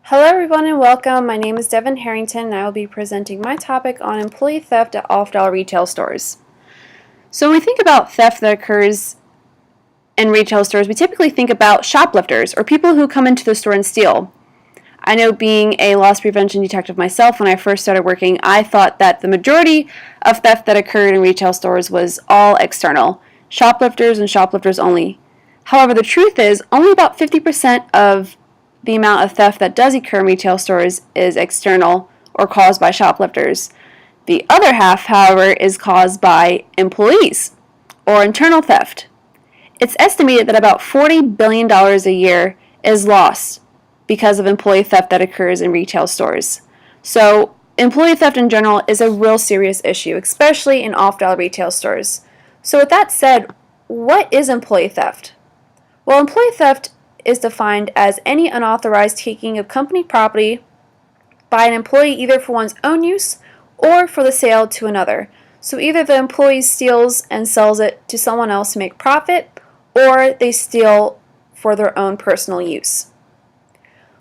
Hello everyone and welcome. My name is Devin Harrington and I will be presenting my topic on employee theft at off-dollar retail stores. So when we think about theft that occurs in retail stores, we typically think about shoplifters or people who come into the store and steal. I know, being a loss prevention detective myself, when I first started working, I thought that the majority of theft that occurred in retail stores was all external, shoplifters and shoplifters only. However, the truth is only about 50% of the amount of theft that does occur in retail stores is external or caused by shoplifters. The other half, however, is caused by employees or internal theft. It's estimated that about $40 billion a year is lost because of employee theft that occurs in retail stores. So employee theft in general is a real serious issue, especially in off-dollar retail stores. So with that said, what is employee theft? Well, employee theft is defined as any unauthorized taking of company property by an employee either for one's own use or for the sale to another. So either the employee steals and sells it to someone else to make profit, or they steal for their own personal use.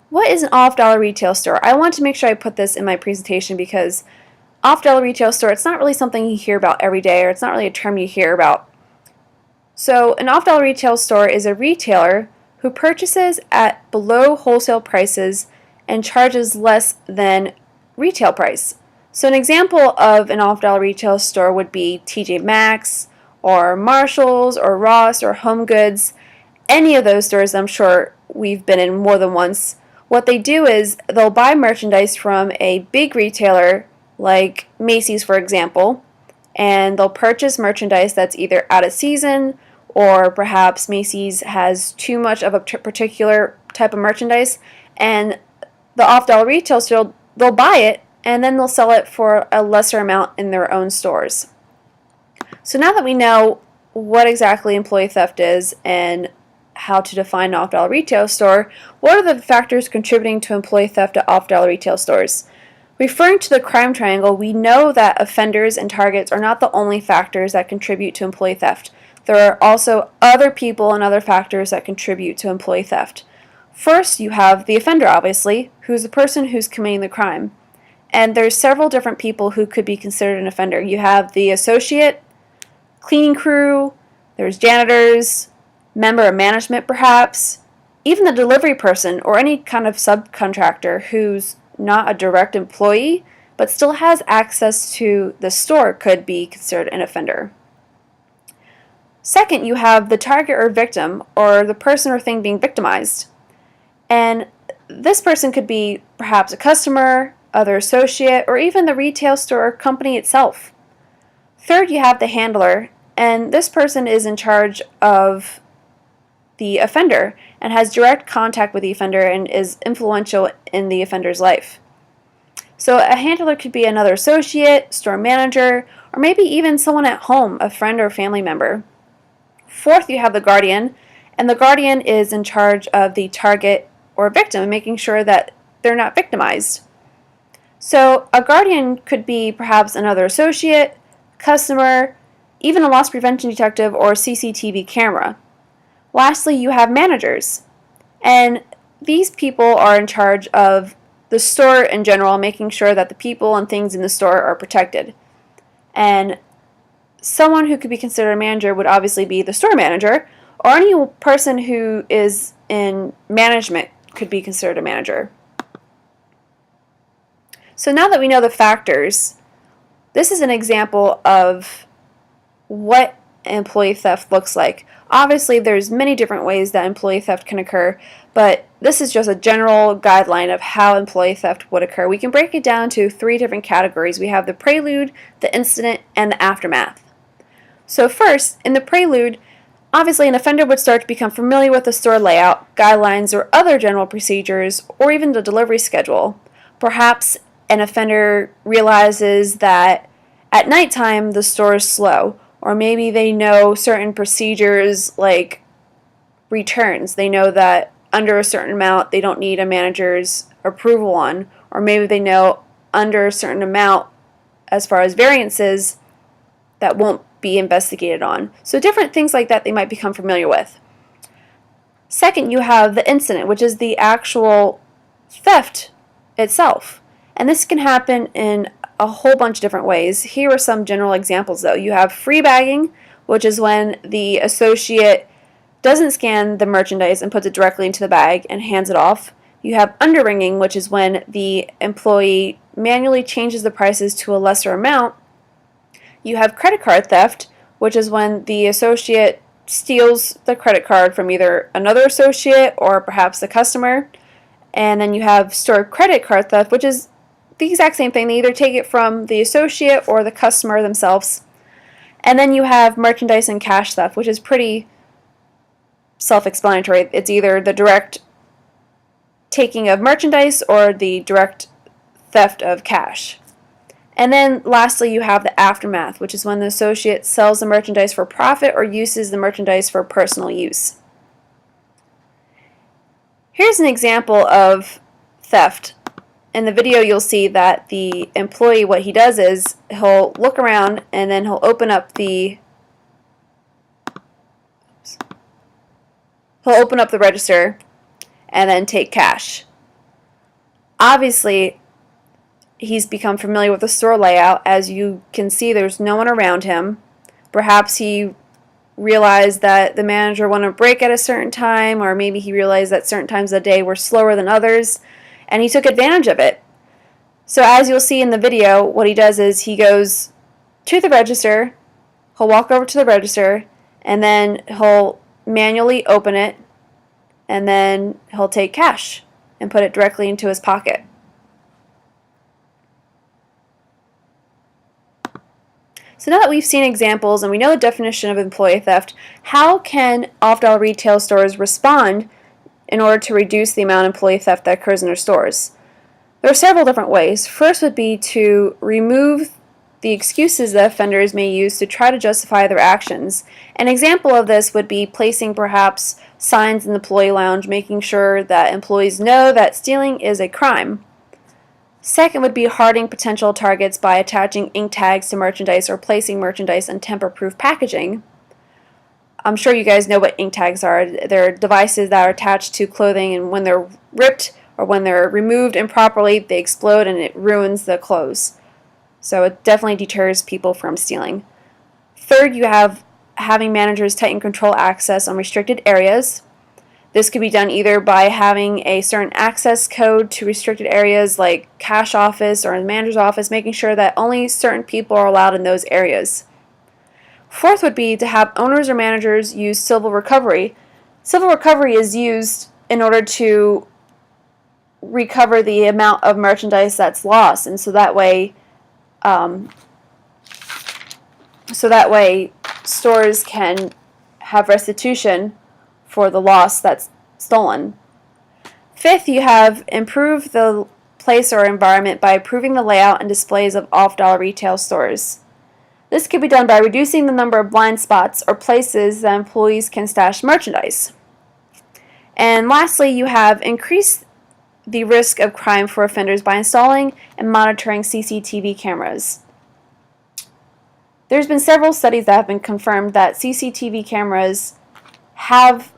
What is an off-dollar retail store? I want to make sure I put this in my presentation because off-dollar retail store, it's not really something you hear about every day, or it's not really a term you hear about. So an off-dollar retail store is a retailer who purchases at below wholesale prices and charges less than retail price. So an example of an off-dollar retail store would be TJ Maxx or Marshalls or Ross or Home Goods. Any of those stores I'm sure we've been in more than once. What they do is they'll buy merchandise from a big retailer like Macy's, for example, and they'll purchase merchandise that's either out of season, or perhaps Macy's has too much of a particular type of merchandise, and the off-dollar retail store, they'll buy it and then they'll sell it for a lesser amount in their own stores. So now that we know what exactly employee theft is and how to define an off-dollar retail store, what are the factors contributing to employee theft at off-dollar retail stores? Referring to the crime triangle, we know that offenders and targets are not the only factors that contribute to employee theft. There are also other people and other factors that contribute to employee theft. First, you have the offender, obviously, who's the person who's committing the crime. And there's several different people who could be considered an offender. You have the associate, cleaning crew, there's janitors, member of management perhaps, even the delivery person or any kind of subcontractor who's not a direct employee but still has access to the store could be considered an offender. Second, you have the target or victim, or the person or thing being victimized. And this person could be perhaps a customer, other associate, or even the retail store or company itself. Third, you have the handler, and this person is in charge of the offender and has direct contact with the offender and is influential in the offender's life. So a handler could be another associate, store manager, or maybe even someone at home, a friend or family member. Fourth, you have the guardian, and the guardian is in charge of the target or victim, making sure that they're not victimized. So a guardian could be perhaps another associate, customer, even a loss prevention detective or CCTV camera. Lastly, you have managers, and these people are in charge of the store in general, making sure that the people and things in the store are protected. And someone who could be considered a manager would obviously be the store manager, or any person who is in management could be considered a manager. So now that we know the factors, this is an example of what employee theft looks like. Obviously, there's many different ways that employee theft can occur, but this is just a general guideline of how employee theft would occur. We can break it down to three different categories. We have the prelude, the incident, and the aftermath. So first, in the prelude, obviously an offender would start to become familiar with the store layout, guidelines, or other general procedures, or even the delivery schedule. Perhaps an offender realizes that at nighttime the store is slow, or maybe they know certain procedures like returns. They know that under a certain amount they don't need a manager's approval on, or maybe they know under a certain amount as far as variances that won't be investigated on. So different things like that they might become familiar with. Second, you have the incident, which is the actual theft itself. And this can happen in a whole bunch of different ways. Here are some general examples though. You have free bagging, which is when the associate doesn't scan the merchandise and puts it directly into the bag and hands it off. You have underringing, which is when the employee manually changes the prices to a lesser amount. You have credit card theft, which is when the associate steals the credit card from either another associate or perhaps the customer. And then you have store credit card theft, which is the exact same thing. They either take it from the associate or the customer themselves. And then you have merchandise and cash theft, which is pretty self-explanatory. It's either the direct taking of merchandise or the direct theft of cash. And then lastly, you have the aftermath, which is when the associate sells the merchandise for profit or uses the merchandise for personal use. Here's an example of theft. In the video, you'll see that the employee, what he does is he'll look around and then he'll open up the register and then take cash. Obviously, he's become familiar with the store layout. As you can see, there's no one around him. Perhaps he realized that the manager wanted a break at a certain time, or maybe he realized that certain times of the day were slower than others, and he took advantage of it. So as you'll see in the video, what he does is he goes to the register, he'll walk over to the register, and then he'll manually open it, and then he'll take cash and put it directly into his pocket. So now that we've seen examples and we know the definition of employee theft, how can off-dollar retail stores respond in order to reduce the amount of employee theft that occurs in their stores? There are several different ways. First would be to remove the excuses that offenders may use to try to justify their actions. An example of this would be placing perhaps signs in the employee lounge, making sure that employees know that stealing is a crime. Second would be hardening potential targets by attaching ink tags to merchandise or placing merchandise in tamper-proof packaging. I'm sure you guys know what ink tags are. They're devices that are attached to clothing, and when they're ripped or when they're removed improperly, they explode and it ruins the clothes. So it definitely deters people from stealing. Third, you have having managers tighten control access on restricted areas. This could be done either by having a certain access code to restricted areas like cash office or in the manager's office, making sure that only certain people are allowed in those areas. Fourth would be to have owners or managers use civil recovery. Civil recovery is used in order to recover the amount of merchandise that's lost, and so that way stores can have restitution for the loss that's stolen. Fifth, you have improved the place or environment by improving the layout and displays of off-dollar retail stores. This can be done by reducing the number of blind spots or places that employees can stash merchandise. And lastly, you have increased the risk of crime for offenders by installing and monitoring CCTV cameras. There's been several studies that have been confirmed that CCTV cameras have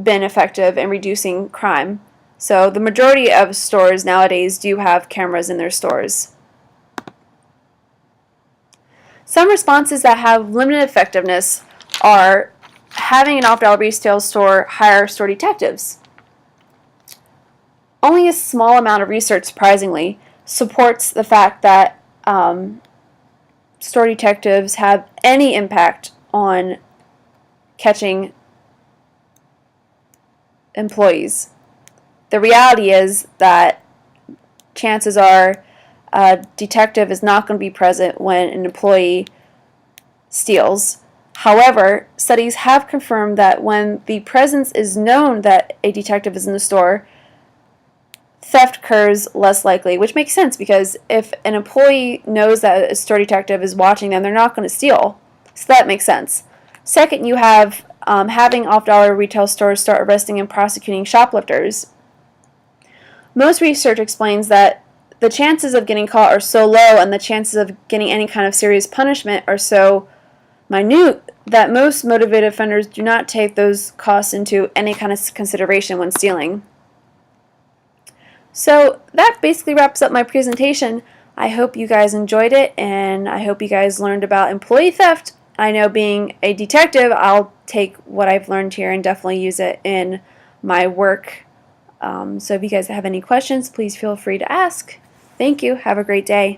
been effective in reducing crime. So the majority of stores nowadays do have cameras in their stores. Some responses that have limited effectiveness are having an off-dollar retail store hire store detectives. Only a small amount of research, surprisingly, supports the fact that store detectives have any impact on catching employees. The reality is that chances are a detective is not going to be present when an employee steals. However, studies have confirmed that when the presence is known that a detective is in the store, theft occurs less likely, which makes sense because if an employee knows that a store detective is watching them, they're not going to steal. So that makes sense. Second, you have having off-dollar retail stores start arresting and prosecuting shoplifters. Most research explains that the chances of getting caught are so low and the chances of getting any kind of serious punishment are so minute that most motivated offenders do not take those costs into any kind of consideration when stealing. So that basically wraps up my presentation. I hope you guys enjoyed it, and I hope you guys learned about employee theft. I know, being a detective, I'll take what I've learned here and definitely use it in my work. So if you guys have any questions, please feel free to ask. Thank you. Have a great day.